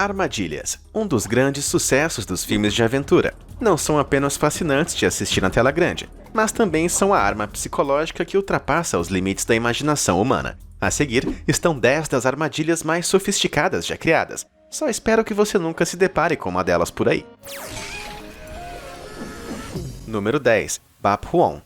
Armadilhas, um dos grandes sucessos dos filmes de aventura. Não são apenas fascinantes de assistir na tela grande, mas também são a arma psicológica que ultrapassa os limites da imaginação humana. A seguir, estão 10 das armadilhas mais sofisticadas já criadas. Só espero que você nunca se depare com uma delas por aí. Número 10. Bap Huon.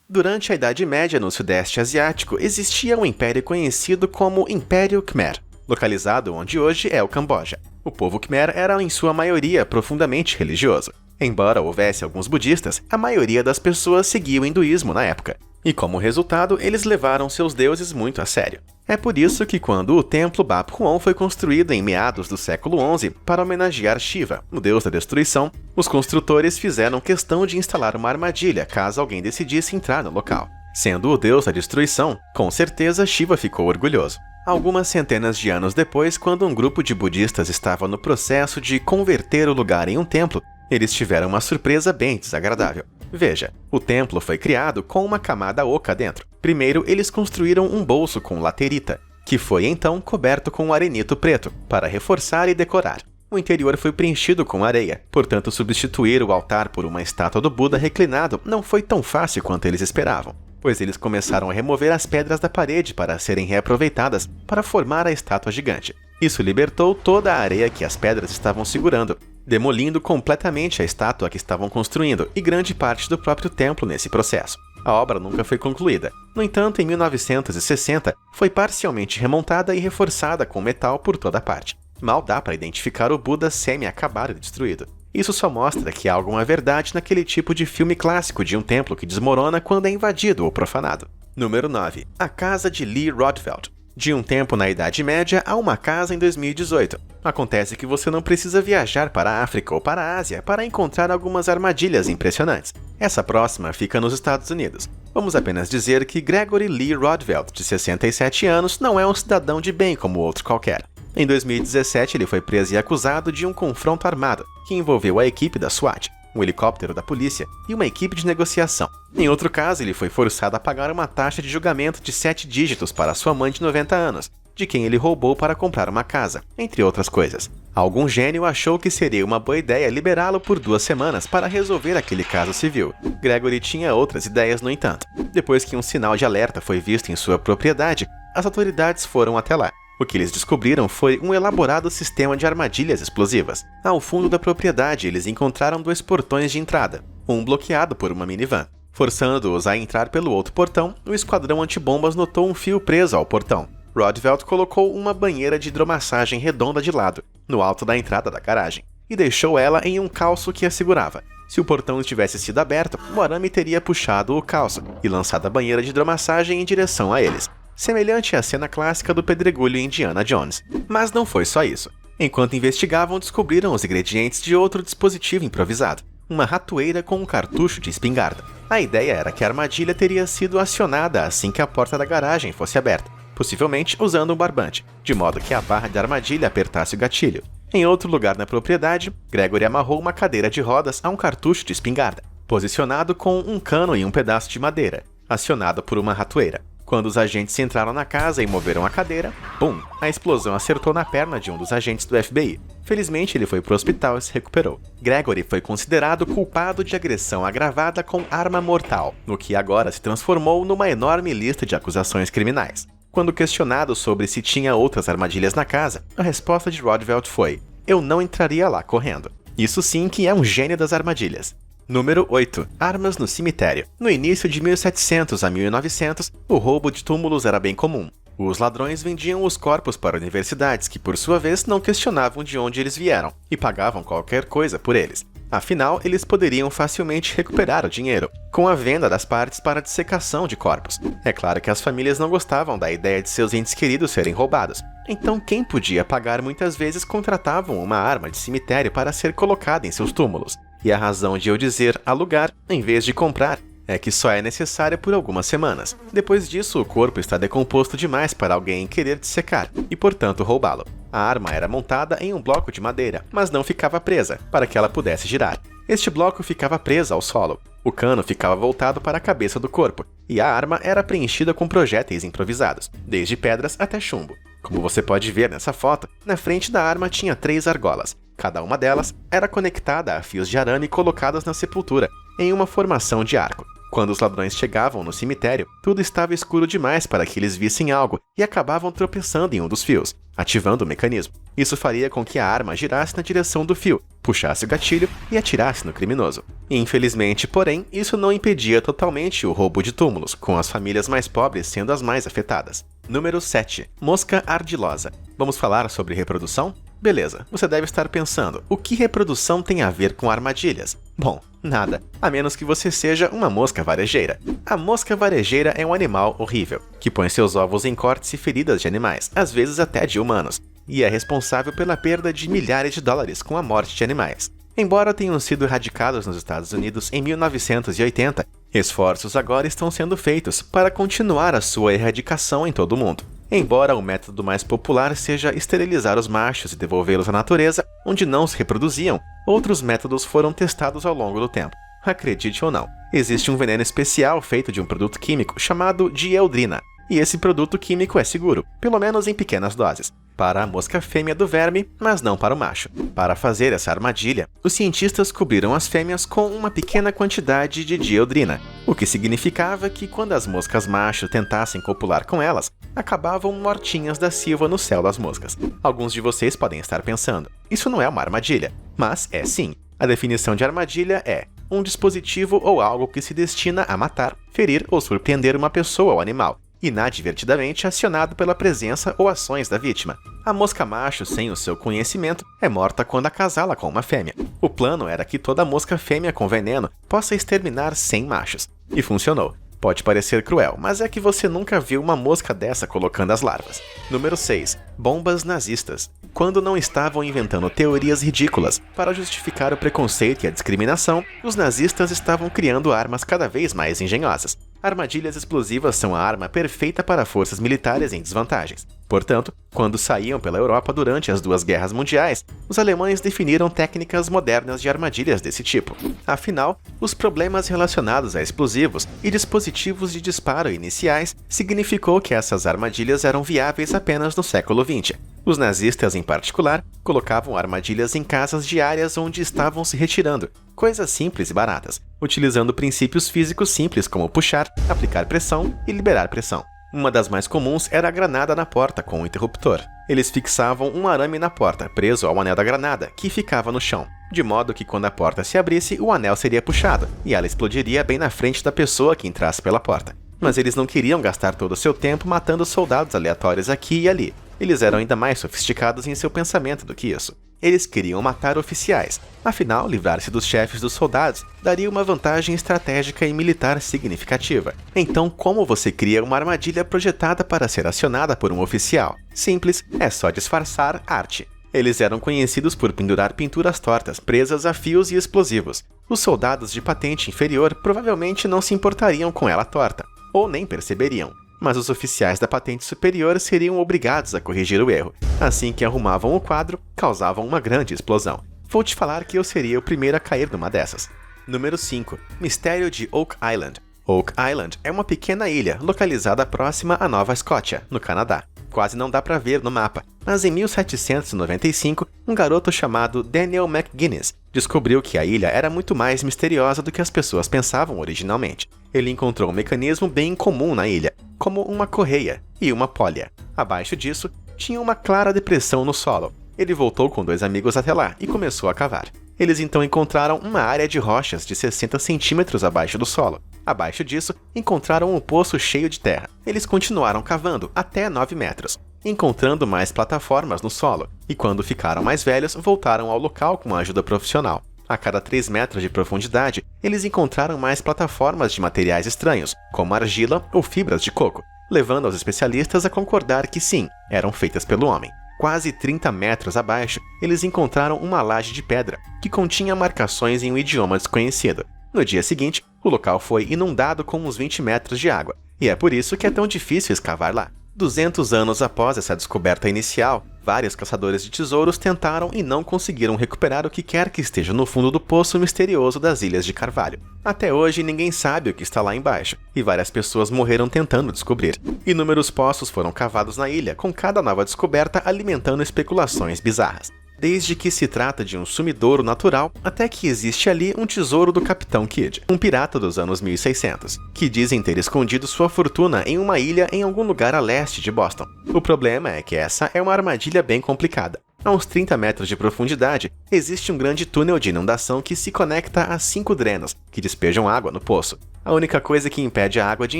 Durante a Idade Média no Sudeste Asiático, existia um império conhecido como Império Khmer, localizado onde hoje é o Camboja. O povo Khmer era, em sua maioria, profundamente religioso. Embora houvesse alguns budistas, a maioria das pessoas seguia o hinduísmo na época. E como resultado, eles levaram seus deuses muito a sério. É por isso que quando o templo Bap Huon foi construído em meados do século XI para homenagear Shiva, o deus da destruição, os construtores fizeram questão de instalar uma armadilha caso alguém decidisse entrar no local. Sendo o deus da destruição, com certeza Shiva ficou orgulhoso. Algumas centenas de anos depois, quando um grupo de budistas estava no processo de converter o lugar em um templo, eles tiveram uma surpresa bem desagradável. Veja, o templo foi criado com uma camada oca dentro. Primeiro, eles construíram um bolso com laterita, que foi então coberto com arenito preto, para reforçar e decorar. O interior foi preenchido com areia, portanto substituir o altar por uma estátua do Buda reclinado não foi tão fácil quanto eles esperavam, pois eles começaram a remover as pedras da parede para serem reaproveitadas para formar a estátua gigante. Isso libertou toda a areia que as pedras estavam segurando, demolindo completamente a estátua que estavam construindo e grande parte do próprio templo nesse processo. A obra nunca foi concluída. No entanto, em 1960, foi parcialmente remontada e reforçada com metal por toda parte. Mal dá para identificar o Buda semi-acabado e destruído. Isso só mostra que há alguma verdade naquele tipo de filme clássico de um templo que desmorona quando é invadido ou profanado. Número 9. A Casa de Lee Rodfeld. De um tempo na Idade Média a uma casa em 2018. Acontece que você não precisa viajar para a África ou para a Ásia para encontrar algumas armadilhas impressionantes. Essa próxima fica nos Estados Unidos. Vamos apenas dizer que Gregory Lee Rodfeld, de 67 anos, não é um cidadão de bem como outro qualquer. Em 2017, ele foi preso e acusado de um confronto armado, que envolveu a equipe da SWAT, um helicóptero da polícia e uma equipe de negociação. Em outro caso, ele foi forçado a pagar uma taxa de julgamento de 7 dígitos para sua mãe de 90 anos, de quem ele roubou para comprar uma casa, entre outras coisas. Algum gênio achou que seria uma boa ideia liberá-lo por 2 semanas para resolver aquele caso civil. Gregory tinha outras ideias, no entanto. Depois que um sinal de alerta foi visto em sua propriedade, as autoridades foram até lá. O que eles descobriram foi um elaborado sistema de armadilhas explosivas. Ao fundo da propriedade, eles encontraram 2 portões de entrada, um bloqueado por uma minivan. Forçando-os a entrar pelo outro portão, o esquadrão antibombas notou um fio preso ao portão. Rodfeld colocou uma banheira de hidromassagem redonda de lado, no alto da entrada da garagem, e deixou ela em um calço que a segurava. Se o portão tivesse sido aberto, o arame teria puxado o calço e lançado a banheira de hidromassagem em direção a eles. Semelhante à cena clássica do pedregulho em Indiana Jones. Mas não foi só isso. Enquanto investigavam, descobriram os ingredientes de outro dispositivo improvisado, uma ratoeira com um cartucho de espingarda. A ideia era que a armadilha teria sido acionada assim que a porta da garagem fosse aberta, possivelmente usando um barbante, de modo que a barra da armadilha apertasse o gatilho. Em outro lugar na propriedade, Gregory amarrou uma cadeira de rodas a um cartucho de espingarda, posicionado com um cano e um pedaço de madeira, acionado por uma ratoeira. Quando os agentes entraram na casa e moveram a cadeira, bum! A explosão acertou na perna de um dos agentes do FBI. Felizmente, ele foi para o hospital e se recuperou. Gregory foi considerado culpado de agressão agravada com arma mortal, no que agora se transformou numa enorme lista de acusações criminais. Quando questionado sobre se tinha outras armadilhas na casa, a resposta de Rodfeld foi: "Eu não entraria lá correndo." Isso sim que é um gênio das armadilhas. Número 8. Armas no cemitério. No início de 1700 a 1900, o roubo de túmulos era bem comum. Os ladrões vendiam os corpos para universidades que, por sua vez, não questionavam de onde eles vieram e pagavam qualquer coisa por eles. Afinal, eles poderiam facilmente recuperar o dinheiro, com a venda das partes para dissecação de corpos. É claro que as famílias não gostavam da ideia de seus entes queridos serem roubados. Então, quem podia pagar muitas vezes contratavam uma arma de cemitério para ser colocada em seus túmulos. E a razão de eu dizer alugar, em vez de comprar, é que só é necessária por algumas semanas. Depois disso, o corpo está decomposto demais para alguém querer dissecar e, portanto, roubá-lo. A arma era montada em um bloco de madeira, mas não ficava presa, para que ela pudesse girar. Este bloco ficava preso ao solo. O cano ficava voltado para a cabeça do corpo, e a arma era preenchida com projéteis improvisados, desde pedras até chumbo. Como você pode ver nessa foto, na frente da arma tinha 3 argolas. Cada uma delas era conectada a fios de arame colocados na sepultura, em uma formação de arco. Quando os ladrões chegavam no cemitério, tudo estava escuro demais para que eles vissem algo e acabavam tropeçando em um dos fios, ativando o mecanismo. Isso faria com que a arma girasse na direção do fio, puxasse o gatilho e atirasse no criminoso. Infelizmente, porém, isso não impedia totalmente o roubo de túmulos, com as famílias mais pobres sendo as mais afetadas. Número 7. Mosca ardilosa. Vamos falar sobre reprodução? Beleza, você deve estar pensando, o que reprodução tem a ver com armadilhas? Bom, nada, a menos que você seja uma mosca varejeira. A mosca varejeira é um animal horrível, que põe seus ovos em cortes e feridas de animais, às vezes até de humanos, e é responsável pela perda de milhares de dólares com a morte de animais. Embora tenham sido erradicados nos Estados Unidos em 1980, esforços agora estão sendo feitos para continuar a sua erradicação em todo o mundo. Embora o método mais popular seja esterilizar os machos e devolvê-los à natureza, onde não se reproduziam, outros métodos foram testados ao longo do tempo. Acredite ou não, existe um veneno especial feito de um produto químico chamado dieldrina, e esse produto químico é seguro, pelo menos em pequenas doses, para a mosca fêmea do verme, mas não para o macho. Para fazer essa armadilha, os cientistas cobriram as fêmeas com uma pequena quantidade de dieldrina, o que significava que quando as moscas macho tentassem copular com elas, acabavam mortinhas da silva no céu das moscas. Alguns de vocês podem estar pensando, isso não é uma armadilha, mas é sim. A definição de armadilha é um dispositivo ou algo que se destina a matar, ferir ou surpreender uma pessoa ou animal, inadvertidamente acionado pela presença ou ações da vítima. A mosca macho, sem o seu conhecimento, é morta quando acasala com uma fêmea. O plano era que toda mosca fêmea com veneno possa exterminar 100 machos. E funcionou. Pode parecer cruel, mas é que você nunca viu uma mosca dessa colocando as larvas. Número 6. Bombas nazistas. Quando não estavam inventando teorias ridículas para justificar o preconceito e a discriminação, os nazistas estavam criando armas cada vez mais engenhosas. Armadilhas explosivas são a arma perfeita para forças militares em desvantagens. Portanto, quando saíam pela Europa durante as 2 guerras mundiais, os alemães definiram técnicas modernas de armadilhas desse tipo. Afinal, os problemas relacionados a explosivos e dispositivos de disparo iniciais significou que essas armadilhas eram viáveis apenas no século XX. Os nazistas, em particular, colocavam armadilhas em casas de áreas onde estavam se retirando, coisas simples e baratas, utilizando princípios físicos simples como puxar, aplicar pressão e liberar pressão. Uma das mais comuns era a granada na porta com um interruptor. Eles fixavam um arame na porta, preso ao anel da granada, que ficava no chão, de modo que quando a porta se abrisse, o anel seria puxado, e ela explodiria bem na frente da pessoa que entrasse pela porta. Mas eles não queriam gastar todo o seu tempo matando soldados aleatórios aqui e ali. Eles eram ainda mais sofisticados em seu pensamento do que isso. Eles queriam matar oficiais. Afinal, livrar-se dos chefes dos soldados daria uma vantagem estratégica e militar significativa. Então, como você cria uma armadilha projetada para ser acionada por um oficial? Simples, é só disfarçar arte. Eles eram conhecidos por pendurar pinturas tortas presas a fios e explosivos. Os soldados de patente inferior provavelmente não se importariam com ela torta, ou nem perceberiam. Mas os oficiais da patente superior seriam obrigados a corrigir o erro. Assim que arrumavam o quadro, causavam uma grande explosão. Vou te falar que eu seria o primeiro a cair numa dessas. Número 5. Mistério de Oak Island. Oak Island é uma pequena ilha localizada próxima à Nova Escócia, no Canadá. Quase não dá para ver no mapa, mas em 1795, um garoto chamado Daniel McGuinness descobriu que a ilha era muito mais misteriosa do que as pessoas pensavam originalmente. Ele encontrou um mecanismo bem incomum na ilha, como uma correia e uma polha. Abaixo disso, tinha uma clara depressão no solo. Ele voltou com 2 amigos até lá e começou a cavar. Eles então encontraram uma área de rochas de 60 centímetros abaixo do solo. Abaixo disso, encontraram um poço cheio de terra. Eles continuaram cavando até 9 metros, encontrando mais plataformas no solo, e quando ficaram mais velhos, voltaram ao local com a ajuda profissional. A cada 3 metros de profundidade, eles encontraram mais plataformas de materiais estranhos, como argila ou fibras de coco, levando os especialistas a concordar que sim, eram feitas pelo homem. Quase 30 metros abaixo, eles encontraram uma laje de pedra, que continha marcações em um idioma desconhecido. No dia seguinte, o local foi inundado com uns 20 metros de água, e é por isso que é tão difícil escavar lá. 200 anos após essa descoberta inicial, Vários caçadores de tesouros tentaram e não conseguiram recuperar o que quer que esteja no fundo do poço misterioso das Ilhas de Carvalho. Até hoje, ninguém sabe o que está lá embaixo, e várias pessoas morreram tentando descobrir. Inúmeros poços foram cavados na ilha, com cada nova descoberta alimentando especulações bizarras. Desde que se trata de um sumidouro natural, até que existe ali um tesouro do Capitão Kidd, um pirata dos anos 1600, que dizem ter escondido sua fortuna em uma ilha em algum lugar a leste de Boston. O problema é que essa é uma armadilha bem complicada. A uns 30 metros de profundidade, existe um grande túnel de inundação que se conecta a 5 drenos, que despejam água no poço. A única coisa que impede a água de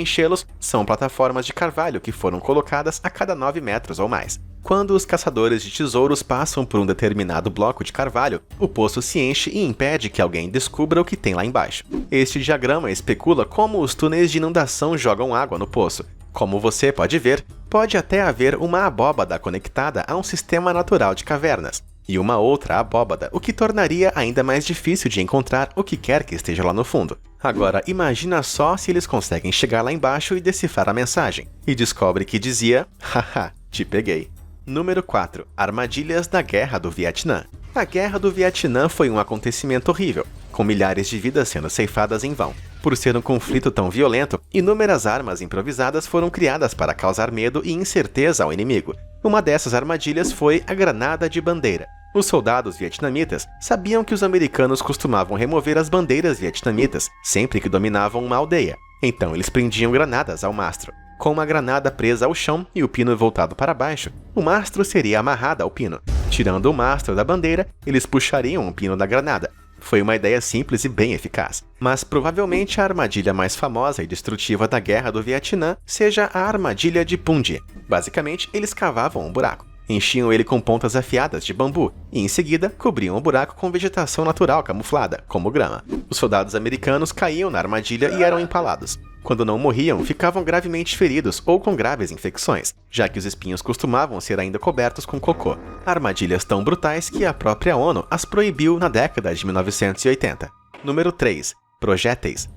enchê-los são plataformas de carvalho que foram colocadas a cada 9 metros ou mais. Quando os caçadores de tesouros passam por um determinado bloco de carvalho, o poço se enche e impede que alguém descubra o que tem lá embaixo. Este diagrama especula como os túneis de inundação jogam água no poço. Como você pode ver, pode até haver uma abóbada conectada a um sistema natural de cavernas, e uma outra abóbada, o que tornaria ainda mais difícil de encontrar o que quer que esteja lá no fundo. Agora, imagina só se eles conseguem chegar lá embaixo e decifrar a mensagem, e descobre que dizia, haha, te peguei. Número 4. Armadilhas da Guerra do Vietnã. A Guerra do Vietnã foi um acontecimento horrível, com milhares de vidas sendo ceifadas em vão. Por ser um conflito tão violento, inúmeras armas improvisadas foram criadas para causar medo e incerteza ao inimigo. Uma dessas armadilhas foi a granada de bandeira. Os soldados vietnamitas sabiam que os americanos costumavam remover as bandeiras vietnamitas sempre que dominavam uma aldeia. Então eles prendiam granadas ao mastro. Com uma granada presa ao chão e o pino voltado para baixo, o mastro seria amarrado ao pino. Tirando o mastro da bandeira, eles puxariam o pino da granada. Foi uma ideia simples e bem eficaz, mas provavelmente a armadilha mais famosa e destrutiva da Guerra do Vietnã seja a armadilha de Punji. Basicamente, eles cavavam um buraco, enchiam ele com pontas afiadas de bambu e, em seguida, cobriam o buraco com vegetação natural camuflada, como grama. Os soldados americanos caíam na armadilha e eram empalados. Quando não morriam, ficavam gravemente feridos ou com graves infecções, já que os espinhos costumavam ser ainda cobertos com cocô. Armadilhas tão brutais que a própria ONU as proibiu na década de 1980. Número 3. Projéteis.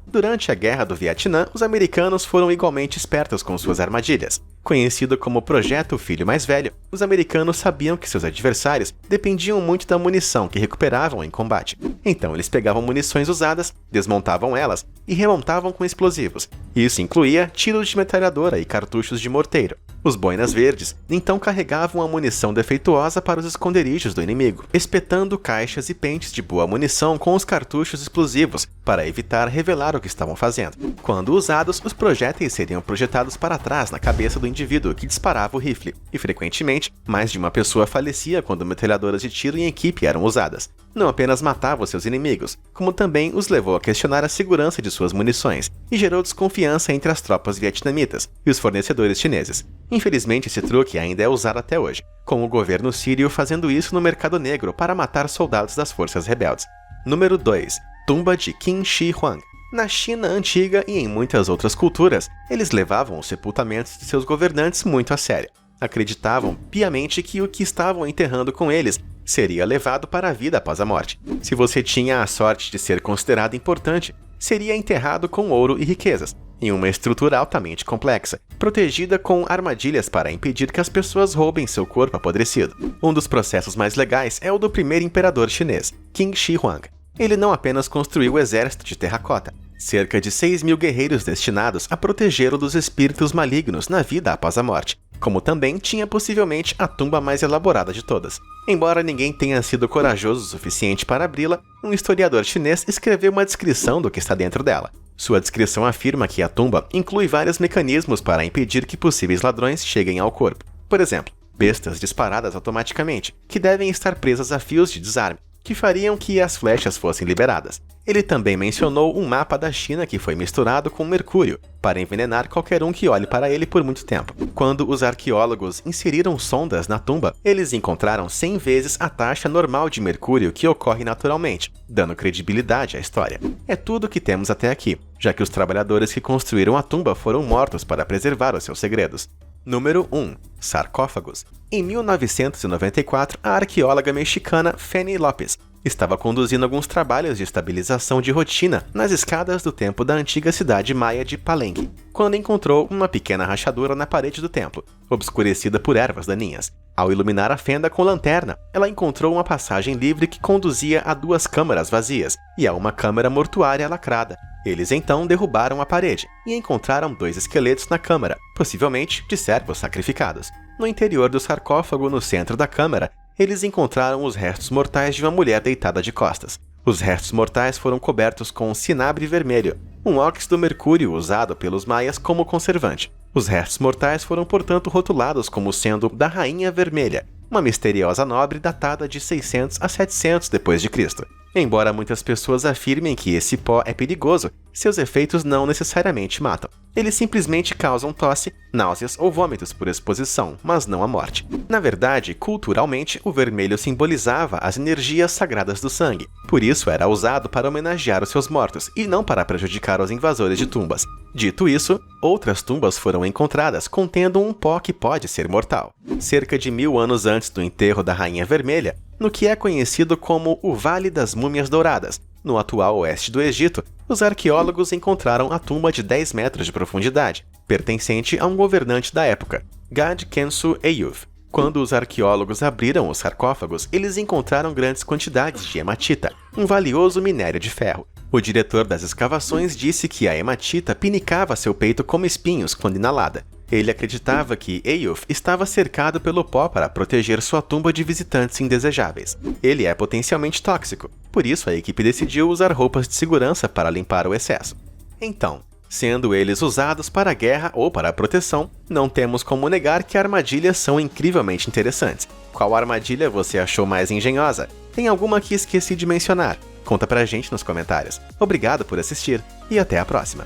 Durante a Guerra do Vietnã, os americanos foram igualmente espertos com suas armadilhas. Conhecido como Projeto Filho Mais Velho, os americanos sabiam que seus adversários dependiam muito da munição que recuperavam em combate. Então eles pegavam munições usadas, desmontavam elas e remontavam com explosivos. Isso incluía tiros de metralhadora e cartuchos de morteiro. Os boinas verdes então carregavam a munição defeituosa para os esconderijos do inimigo, espetando caixas e pentes de boa munição com os cartuchos explosivos para evitar revelar o que estavam fazendo. Quando usados, os projéteis seriam projetados para trás na cabeça do indivíduo que disparava o rifle, e frequentemente, mais de uma pessoa falecia quando metralhadoras de tiro em equipe eram usadas. Não apenas matava os seus inimigos, como também os levou a questionar a segurança de suas munições, e gerou desconfiança entre as tropas vietnamitas e os fornecedores chineses. Infelizmente, esse truque ainda é usado até hoje, com o governo sírio fazendo isso no mercado negro para matar soldados das forças rebeldes. Número 2. Tumba de Qin Shi Huang. Na China antiga e em muitas outras culturas, eles levavam os sepultamentos de seus governantes muito a sério. Acreditavam piamente que o que estavam enterrando com eles seria levado para a vida após a morte. Se você tinha a sorte de ser considerado importante, seria enterrado com ouro e riquezas, em uma estrutura altamente complexa, protegida com armadilhas para impedir que as pessoas roubem seu corpo apodrecido. Um dos processos mais legais é o do primeiro imperador chinês, Qin Shi Huang. Ele não apenas construiu o exército de terracota, cerca de 6.000 guerreiros destinados a protegê-lo dos espíritos malignos na vida após a morte, como também tinha possivelmente a tumba mais elaborada de todas. Embora ninguém tenha sido corajoso o suficiente para abri-la, um historiador chinês escreveu uma descrição do que está dentro dela. Sua descrição afirma que a tumba inclui vários mecanismos para impedir que possíveis ladrões cheguem ao corpo. Por exemplo, bestas disparadas automaticamente, que devem estar presas a fios de desarme, que fariam que as flechas fossem liberadas. Ele também mencionou um mapa da China que foi misturado com mercúrio, para envenenar qualquer um que olhe para ele por muito tempo. Quando os arqueólogos inseriram sondas na tumba, eles encontraram 100 vezes a taxa normal de mercúrio que ocorre naturalmente, dando credibilidade à história. É tudo que temos até aqui, já que os trabalhadores que construíram a tumba foram mortos para preservar os seus segredos. Número 1. Sarcófagos. Em 1994, a arqueóloga mexicana Fanny Lopes estava conduzindo alguns trabalhos de estabilização de rotina nas escadas do templo da antiga cidade maia de Palenque, quando encontrou uma pequena rachadura na parede do templo, obscurecida por ervas daninhas. Ao iluminar a fenda com lanterna, ela encontrou uma passagem livre que conduzia a 2 câmaras vazias e a uma câmara mortuária lacrada. Eles então derrubaram a parede e encontraram 2 esqueletos na câmara, possivelmente de servos sacrificados. No interior do sarcófago, no centro da câmara, eles encontraram os restos mortais de uma mulher deitada de costas. Os restos mortais foram cobertos com cinabre vermelho, um óxido mercúrio usado pelos maias como conservante. Os restos mortais foram, portanto, rotulados como sendo da Rainha Vermelha, uma misteriosa nobre datada de 600 a 700 d.C. Embora muitas pessoas afirmem que esse pó é perigoso, seus efeitos não necessariamente matam. Eles simplesmente causam tosse, náuseas ou vômitos por exposição, mas não a morte. Na verdade, culturalmente, o vermelho simbolizava as energias sagradas do sangue. Por isso era usado para homenagear os seus mortos e não para prejudicar os invasores de tumbas. Dito isso, outras tumbas foram encontradas contendo um pó que pode ser mortal. Cerca de 1000 anos antes do enterro da Rainha Vermelha, no que é conhecido como o Vale das Múmias Douradas, no atual oeste do Egito, os arqueólogos encontraram a tumba de 10 metros de profundidade, pertencente a um governante da época, Gad Kensu Eyyuf. Quando os arqueólogos abriram os sarcófagos, eles encontraram grandes quantidades de hematita, um valioso minério de ferro. O diretor das escavações disse que a hematita pinicava seu peito como espinhos quando inalada. Ele acreditava que Eyyuf estava cercado pelo pó para proteger sua tumba de visitantes indesejáveis. Ele é potencialmente tóxico, por isso a equipe decidiu usar roupas de segurança para limpar o excesso. Então, sendo eles usados para a guerra ou para a proteção, não temos como negar que armadilhas são incrivelmente interessantes. Qual armadilha você achou mais engenhosa? Tem alguma que esqueci de mencionar? Conta pra gente nos comentários. Obrigado por assistir e até a próxima!